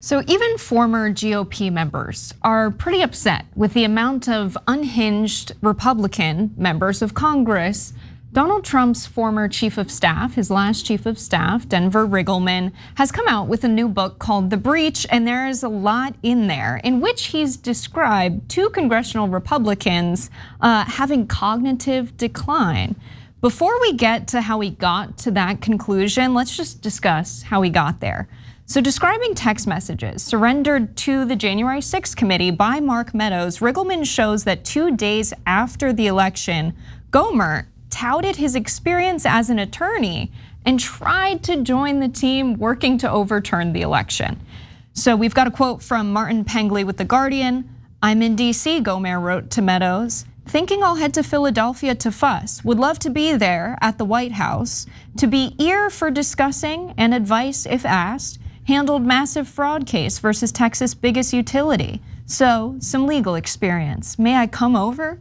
So even former GOP members are pretty upset with the amount of unhinged Republican members of Congress. Donald Trump's former chief of staff, his last chief of staff, Denver Riggleman, has come out with a new book called The Breach, and there is a lot in there in which he's described two congressional Republicans having cognitive decline. Before we get to how he got to that conclusion, let's just discuss how he got there. So describing text messages surrendered to the January 6th committee by Mark Meadows, Riggleman shows that 2 days after the election, Gohmert touted his experience as an attorney and tried to join the team working to overturn the election. So we've got a quote from Martin Pengley with The Guardian. "I'm in DC," Gohmert wrote to Meadows, "thinking I'll head to Philadelphia to fuss. Would love to be there at the White House, to be ear for discussing and advice if asked. Handled massive fraud case versus Texas' biggest utility. So some legal experience. May I come over? ?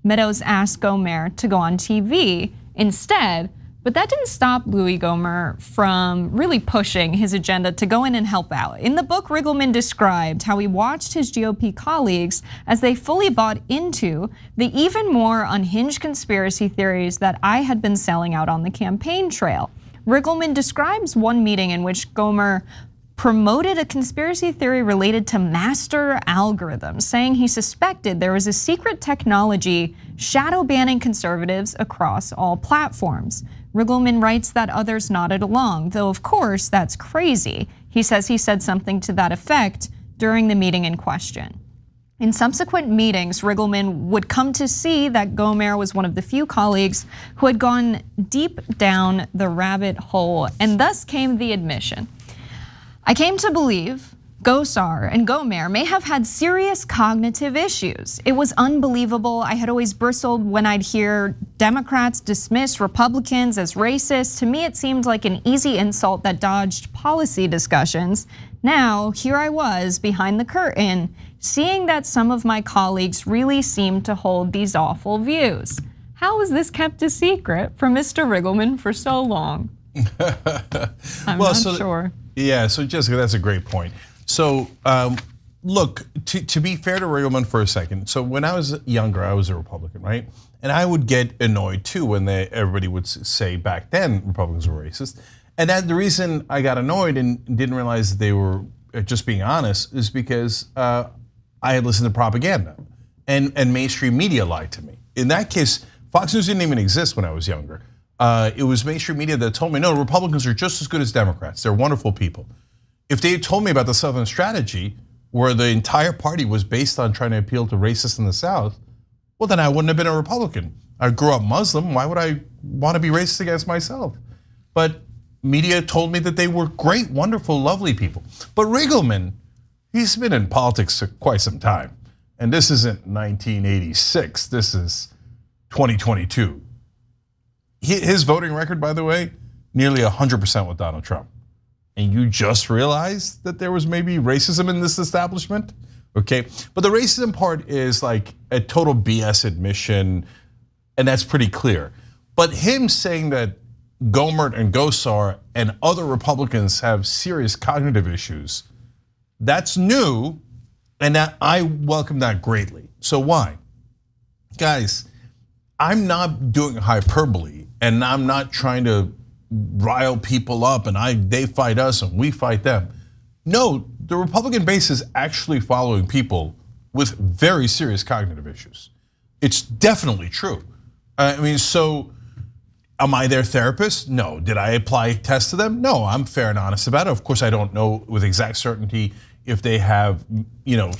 Meadows asked Gohmert to go on TV instead, but that didn't stop Louis Gohmert from really pushing his agenda to go in and help out. In the book, Riggleman described how he watched his GOP colleagues as they fully bought into the even more unhinged conspiracy theories that I had been selling out on the campaign trail. Riggleman describes one meeting in which Gohmert promoted a conspiracy theory related to master algorithms, saying he suspected there was a secret technology shadow banning conservatives across all platforms. Riggleman writes that others nodded along, though of course that's crazy. He says he said something to that effect during the meeting in question. In subsequent meetings, Riggleman would come to see that Gohmert was one of the few colleagues who had gone deep down the rabbit hole, and thus came the admission. "I came to believe Gosar and Gohmert may have had serious cognitive issues. It was unbelievable. I had always bristled when I'd hear Democrats dismiss Republicans as racist. To me, it seemed like an easy insult that dodged policy discussions. Now, here I was behind the curtain, seeing that some of my colleagues really seemed to hold these awful views." How was this kept a secret from Mr. Riggleman for so long? I'm not sure. Yeah, so Jessica, that's a great point. So look, to be fair to Riggleman for a second, so when I was younger, I was a Republican, right? And I would get annoyed too when everybody would say back then Republicans were racist. And the reason I got annoyed and didn't realize that they were just being honest is because I had listened to propaganda and mainstream media lied to me. In that case, Fox News didn't even exist when I was younger. It was mainstream media that told me, no, Republicans are just as good as Democrats. They're wonderful people. If they had told me about the Southern strategy, where the entire party was based on trying to appeal to racists in the South, well, then I wouldn't have been a Republican. I grew up Muslim. Why would I want to be racist against myself? But media told me that they were great, wonderful, lovely people. But Riggleman, he's been in politics for quite some time. And this isn't 1986, this is 2022. His voting record, by the way, nearly 100% with Donald Trump. And you just realized that there was maybe racism in this establishment? Okay, but the racism part is like a total BS admission, and that's pretty clear. But him saying that Gohmert and Gosar and other Republicans have serious cognitive issues, that's new, and that I welcome that greatly. So why? Guys, I'm not doing hyperbole, and I'm not trying to rile people up and they fight us and we fight them. No, the Republican base is actually following people with very serious cognitive issues. It's definitely true. I mean, so am I their therapist? No. Did I apply tests to them? No, I'm fair and honest about it. Of course, I don't know with exact certainty if they have,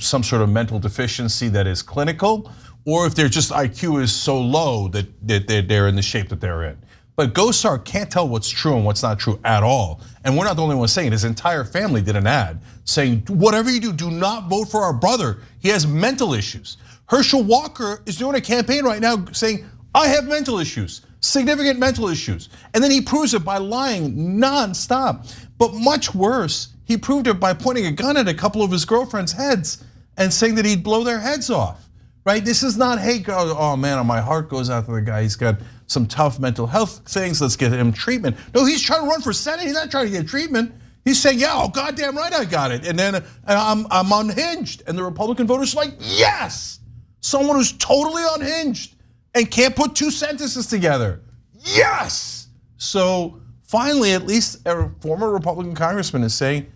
some sort of mental deficiency that is clinical, or if their just IQ is so low that they're in the shape that they're in. But Gosar can't tell what's true and what's not true at all. And we're not the only ones saying it. His entire family did an ad saying, whatever you do not vote for our brother. He has mental issues. Herschel Walker is doing a campaign right now saying, I have mental issues, significant mental issues. And then he proves it by lying nonstop. But much worse, he proved it by pointing a gun at a couple of his girlfriends' heads and saying that he'd blow their heads off, right? This is not, hey, oh man, my heart goes out to the guy. He's got some tough mental health things. Let's get him treatment. No, he's trying to run for Senate. He's not trying to get treatment. He's saying, yeah, oh, goddamn right I got it. And then I'm unhinged. And the Republican voters are like, yes, someone who's totally unhinged and can't put two sentences together. Yes. So finally, at least a former Republican congressman is saying,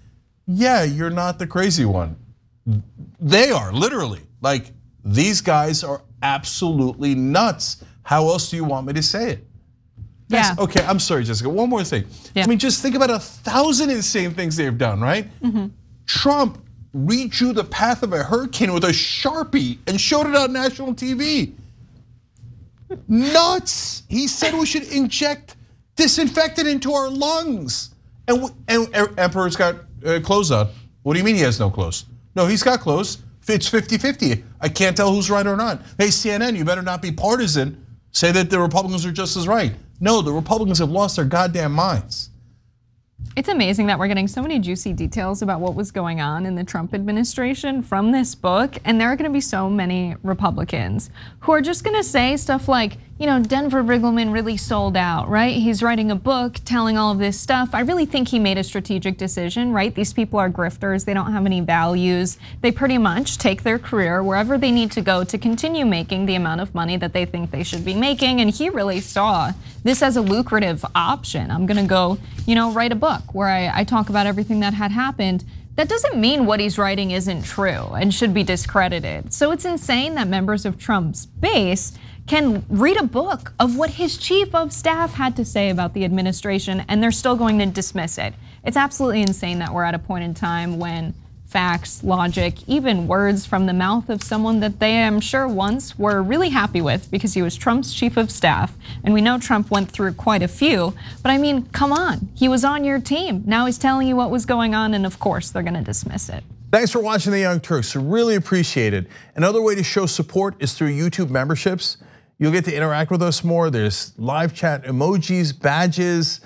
yeah, you're not the crazy one. They are, literally. Like, these guys are absolutely nuts. How else do you want me to say it? Yeah. Okay, I'm sorry, Jessica. One more thing. Yeah. I mean, just think about 1,000 insane things they've done, right? Trump redrew the path of a hurricane with a Sharpie and showed it on national TV. Nuts. He said we should inject disinfectant into our lungs. And Emperor's got clothes on. What do you mean he has no clothes? No, he's got clothes. It's 50-50. I can't tell who's right or not. Hey, CNN, you better not be partisan. Say that the Republicans are just as right. No, the Republicans have lost their goddamn minds. It's amazing that we're getting so many juicy details about what was going on in the Trump administration from this book, and there are going to be so many Republicans who are just going to say stuff like, you know, Denver Riggleman really sold out, right? He's writing a book telling all of this stuff. I really think he made a strategic decision, right? These people are grifters. They don't have any values. They pretty much take their career wherever they need to go to continue making the amount of money that they think they should be making. And he really saw this as a lucrative option. I'm going to go, you know, write a book where I talk about everything that had happened. That doesn't mean what he's writing isn't true and should be discredited. So it's insane that members of Trump's base can read a book of what his chief of staff had to say about the administration, and they're still going to dismiss it. It's absolutely insane that we're at a point in time when facts, logic, even words from the mouth of someone that they, I'm sure, once were really happy with because he was Trump's chief of staff. And we know Trump went through quite a few, but I mean, come on, he was on your team. Now he's telling you what was going on, and of course, they're gonna dismiss it. Thanks for watching The Young Turks, really appreciate it. Another way to show support is through YouTube memberships. You'll get to interact with us more. There's live chat emojis, badges.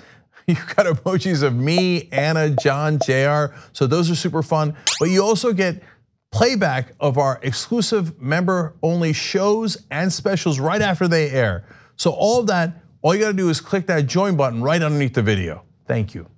You've got emojis of me, Anna, John, JR. So those are super fun. But you also get playback of our exclusive member-only shows and specials right after they air. So all of that, all you gotta do is click that join button right underneath the video. Thank you.